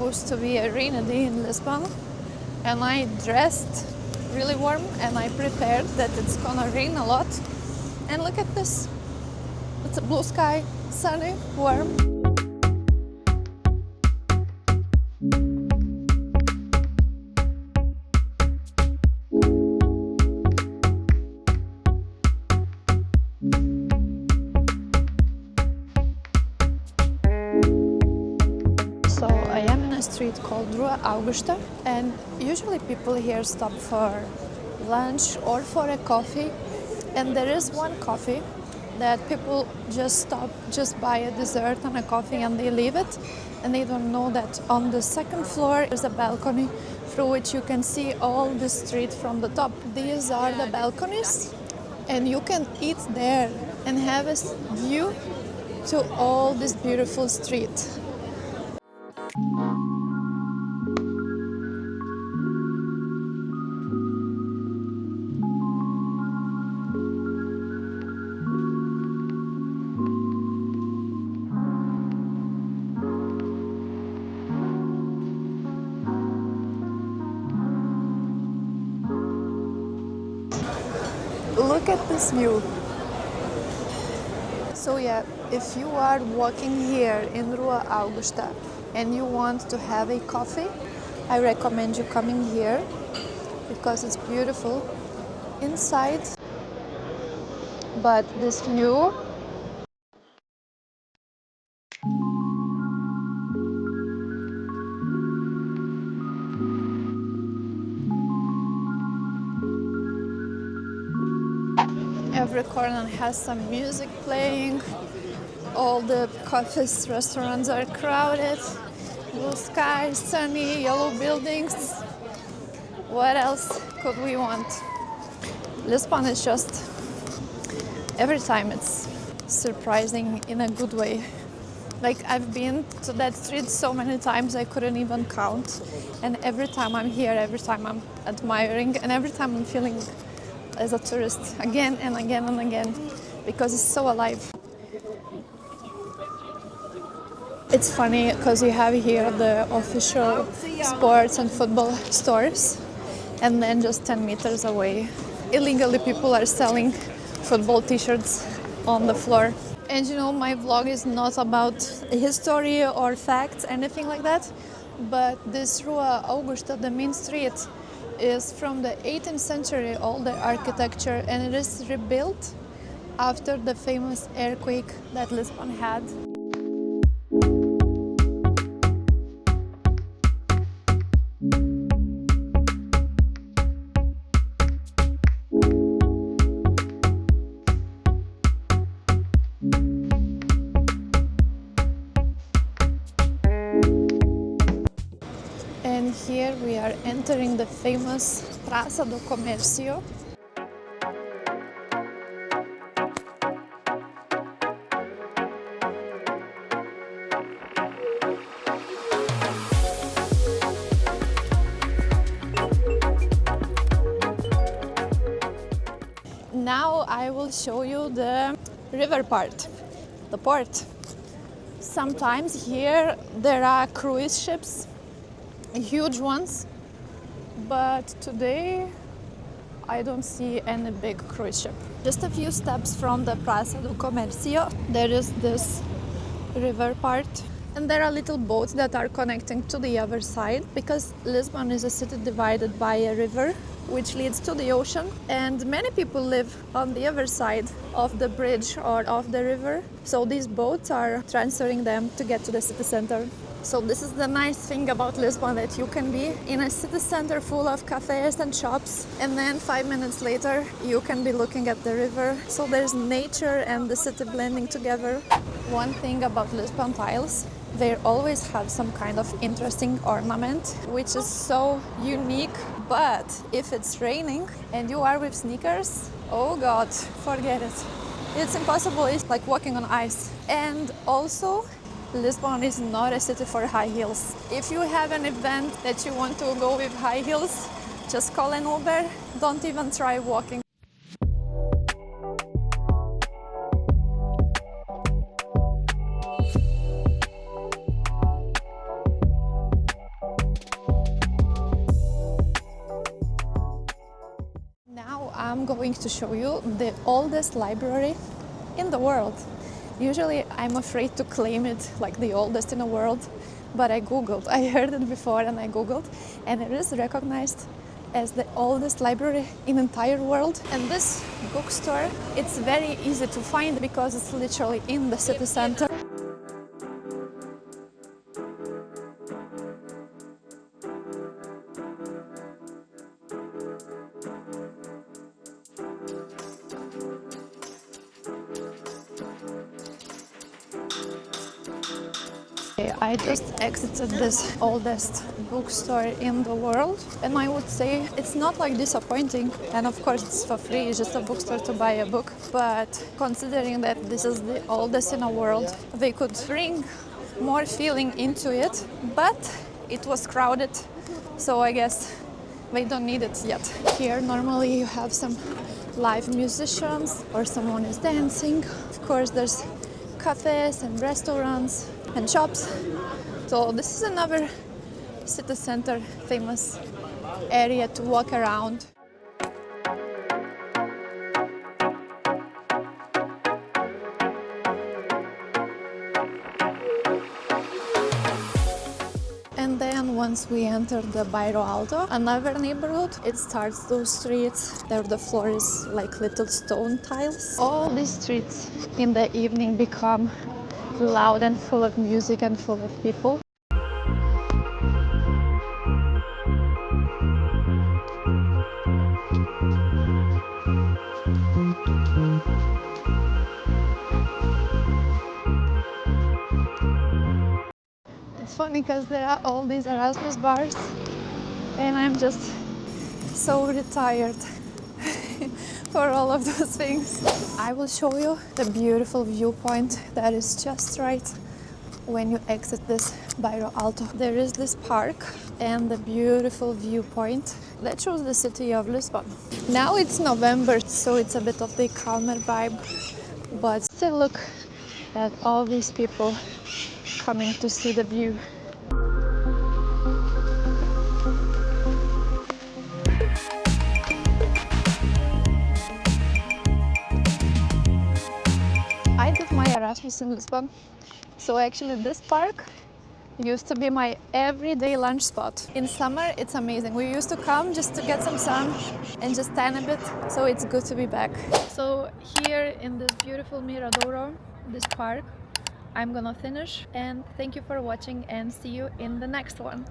supposed to be a rainy day in Lisbon, and I dressed really warm and I prepared that it's gonna rain a lot. And look at this. It's a blue sky, sunny, warm. So I am in a street called Rua Augusta, and usually people here stop for lunch or for a coffee. And there is one coffee that people just stop, just buy a dessert and a coffee and they leave it. And they don't know that on the second floor there's a balcony through which you can see all the street from the top. These are the balconies, and you can eat there and have a view to all this beautiful street. Look at this view. So yeah, if you are walking here in Rua Augusta and you want to have a coffee, I recommend you coming here because it's beautiful inside. But this view, every corner has some music playing. All the cafes, restaurants are crowded. Blue sky, sunny, yellow buildings. What else could we want? Lisbon is just, every time it's surprising in a good way. Like, I've been to that street so many times I couldn't even count. And every time I'm here, every time I'm admiring, and every time I'm feeling as a tourist again and again and again, because it's so alive. It's funny because you have here the official sports and football stores, and then just 10 meters away, illegally people are selling football t-shirts on the floor. And you know, my vlog is not about history or facts, anything like that, but this Rua Augusta, the main street, is from the 18th century, all the architecture, and it is rebuilt after the famous earthquake that Lisbon had. And here we are entering the famous Praça do Comércio. Now I will show you the river part, the port. Sometimes here there are cruise ships, huge ones, but today I don't see any big cruise ship. Just a few steps from the Praça do Comércio, there is this river part, and there are little boats that are connecting to the other side, because Lisbon is a city divided by a river which leads to the ocean, and many people live on the other side of the bridge or of the river, so these boats are transferring them to get to the city center. So this is the nice thing about Lisbon, that you can be in a city center full of cafes and shops, and then 5 minutes later you can be looking at the river. So there's nature and the city blending together. One thing about Lisbon tiles, they always have some kind of interesting ornament, which is so unique. But if it's raining and you are with sneakers, oh God, forget it. It's impossible. It's like walking on ice. And also, Lisbon is not a city for high heels. If you have an event that you want to go with high heels, just call an Uber. Don't even try walking. I'm going to show you the oldest library in the world. Usually I'm afraid to claim it like the oldest in the world, but I googled. I heard it before and I googled, and it is recognized as the oldest library in the entire world. And this bookstore, it's very easy to find because it's literally in the city center. I just exited this oldest bookstore in the world, and I would say it's not like disappointing, and of course it's for free, it's just a bookstore to buy a book, but considering that this is the oldest in the world, they could bring more feeling into it, but it was crowded, so I guess they don't need it yet. Here normally you have some live musicians or someone is dancing. Of course there's cafes and restaurants and shops. So this is another city center famous area to walk around. And then once we enter the Bairro Alto, another neighborhood, it starts those streets there the floor is like little stone tiles. All these streets in the evening become loud and full of music and full of people. It's funny because there are all these Erasmus bars and I'm just so retired for all of those things. I will show you the beautiful viewpoint that is just right when you exit this Bairro Alto. There is this park and the beautiful viewpoint that shows the city of Lisbon. Now it's November, so it's a bit of the calmer vibe, but still look at all these people coming to see the view. I did my Erasmus in Lisbon, so actually this park used to be my everyday lunch spot. In summer it's amazing. We used to come just to get some sun and just tan a bit, so it's good to be back. So here in this beautiful Miradouro, this park, I'm gonna finish, and thank you for watching and see you in the next one.